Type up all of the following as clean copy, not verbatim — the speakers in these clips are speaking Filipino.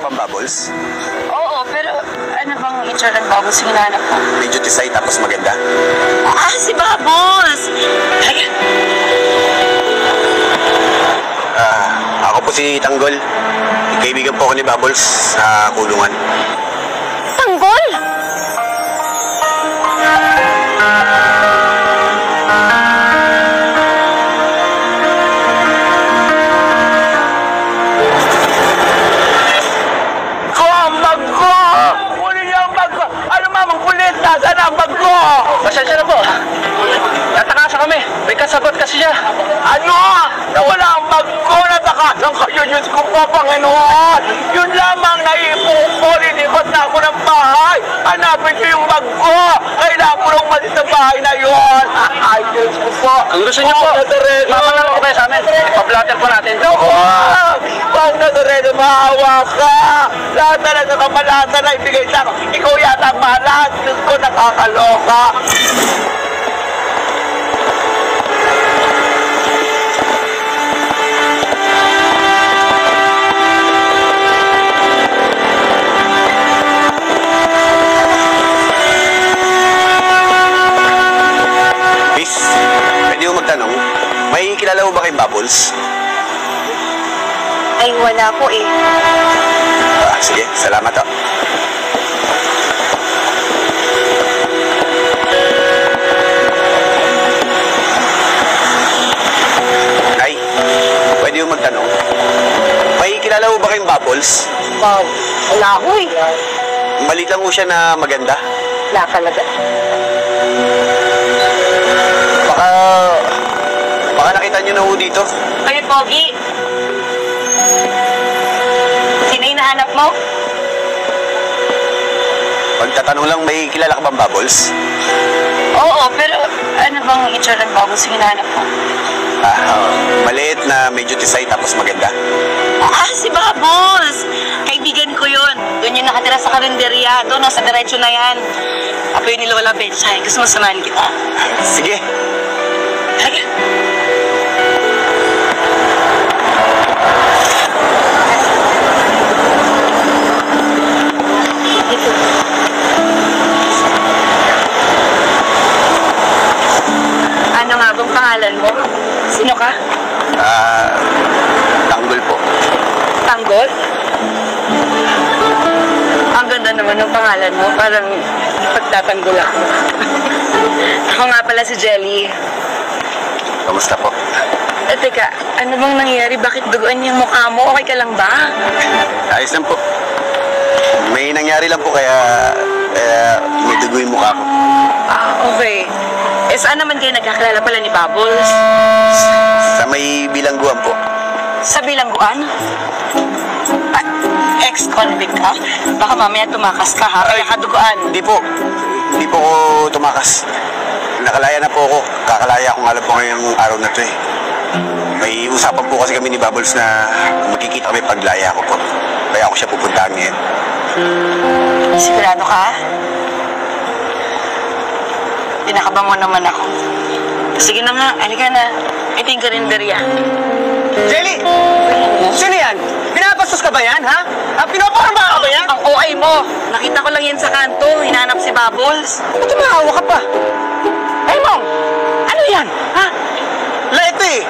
bang bubbles? Oo, pero ano bang itsura ng bubbles yung hinahanap ko? Medyo tisay tapos maganda. Ah, si Bubbles! Halika. Ako po si Tanggol. Kaibigan po ako ni Bubbles sa kulungan. Tanggol! Nasaan ang bag ko? Pasensya na po. Natakasan kami. May kasabot kasi siya. Ano? Nawala ang bag ko. Natakasan kayo. Diyos ko po, Panginoon. Yun lamang naipong ko. Linipat na ako ng bahay. Hanapin ko yung bag ko. Kailangan ko lang malis sa bahay na yun. Ay, Diyos ko po. Kung gusto niyo po, mapalala po kayo sa amin. Pablatter po natin. Pag Nazareno, maawa ka. Lahat na lang sa kamalatan na ibigay sa akin. Ikaw yata ang mahalat. Diyos ko, nakakaloka. Miss, pwede mo magtanong, may kilala mo ba kayong Bubbles? Ay, wala po eh. Sige, salamat ho. Nay, pwede mo magtanong, may kilala mo ba kayong Bubbles? Wow, wala ko eh. Maliit lang mo siya na maganda. Wala talaga. Baka nakita niyo na ho dito. Ay, Pogi! Sino yung nahanap mo? Pagtatanong lang, may kilala ka bang Bubbles? Oo, pero ano bang itsura ng Bubbles yung hinahanap mo? Maliit na medyo tisay tapos maganda. Ah, si Bubbles! Kaibigan ko yun. Doon yung nakatira sa karinderya. Doon, nasa diretsyo na yan. Apo yun ni Lola Betsay. Gusto mo samahan kita? Sige. Halika. Ano nga bang pangalan mo? Sino ka? Tanggol po. Tanggol? Ang ganda naman ng pangalan mo. Parang pagtatanggol ako. Ako nga pala si Jelly. Kamusta po? Teka, ano bang nangyari? Bakit duguan yung mukha mo? Okay ka lang ba? Ayos lang po. May nangyari lang po kaya may dugo yung mukha ko. Ah, okay. Eh, saan naman kayo nagkakilala pala ni Bubbles? Sa may bilangguan po. Sa bilangguan? Ah, ex-convict ka? Baka mamaya tumakas ka ha? Kaya kaduguan. Hindi po. Hindi po ako tumakas. Nakalaya na po ako. Kakalaya kung alam po ngayong araw na to eh. May usapan po kasi kami ni Bubbles na magkikita kami paglaya ko po. Kaya ako siya pupuntahan ngayon. Sigurado ka? Pinakaba mo naman ako. Sige na nga, halika na. Ito yung karinderya. Jelly! Sino yan? Pinapastos ka ba yan, ha? Pinaparma ka ba yan? Ang OA mo! Nakita ko lang yan sa kanto. Hinanap si Bubbles. Ba't tumahawa ka pa? Hey, Mom! Ano yan, ha? Ito eh!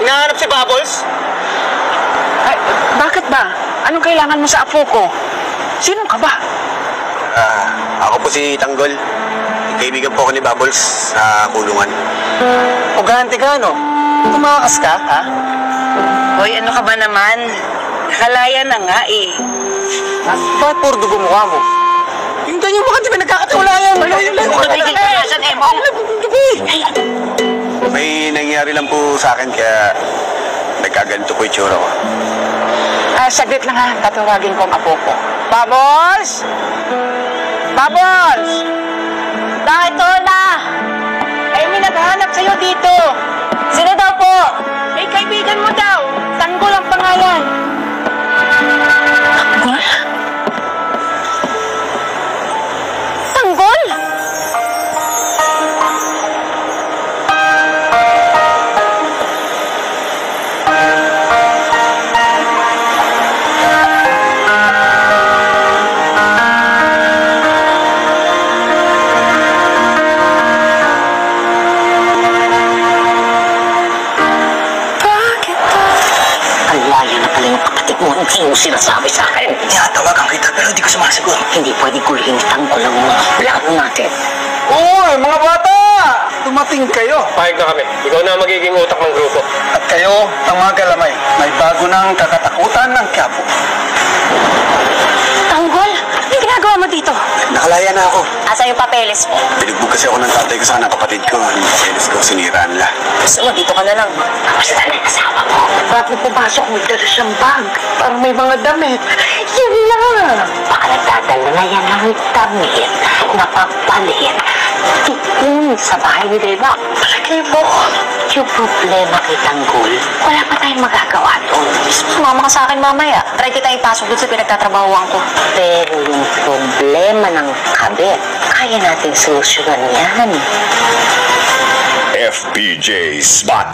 Hinahanap si Bubbles? Ay, bakit ba? Anong kailangan mo sa apo ko? Sino ka ba? Ako po si Tanggol. Kaibigan po ako ni Bubbles sa kulungan. O ganti ka, no? Tumakas ka, ha? Hoy, ano ka ba naman? Nakalaya na nga eh. Bakit puro dugo mukha mo? Yung ganyan mukha, di ba nagkakatiwalayan? Tumigil ka nga dyan, Emong. May nangyari lang po sa akin kaya nagkaganto po yung tsura ko. Saglit lang ha. Tatawagin ko ang apo ko. Bubbles! Bubbles! Bakit na? Eh, may naghahanap sa'yo dito. Sino daw po? Eh, kaibigan mo daw. Tanggol ang pangalan. Tanggol? Tanggol? ng kapatid mo, hindi mo sinasabi sa akin. Tinatawagan kita pero hindi ko sumasagot. Hindi pwede gulihin tanggol ang mga plano natin. Uy, mga bata! Dumating kayo. Pahig na kami. Ikaw na magiging utak ng grupo. At kayo, ang mga galamay, may bago ng kakatakutan ng Quiapo. Tanggol, anong ginagawa mo dito? Nakalaya na ako. Asan yung papeles mo? Binugbog kasi ako ng tatay ko sa ng kapatid ko. Yung papeles ko, sinira nila. Gusto mo, dito ka na lang. Tapos na lang kasama mo. Bago pumasok, may dala siyang bag. Parang may mga damit. Yun lang. Baka nagdadala na yan ng damit na papalit. Doon sa bahay ni Deva. Palagay mo, yung problema kay Tanggol, wala pa tayong magagawa doon. Sumama ka sa akin mamaya. Try kita ipasok doon sa pinagtatrabahuan ko. Pero yung problema ng kabit, kaya natin solusyonan yan. FPJ's Batang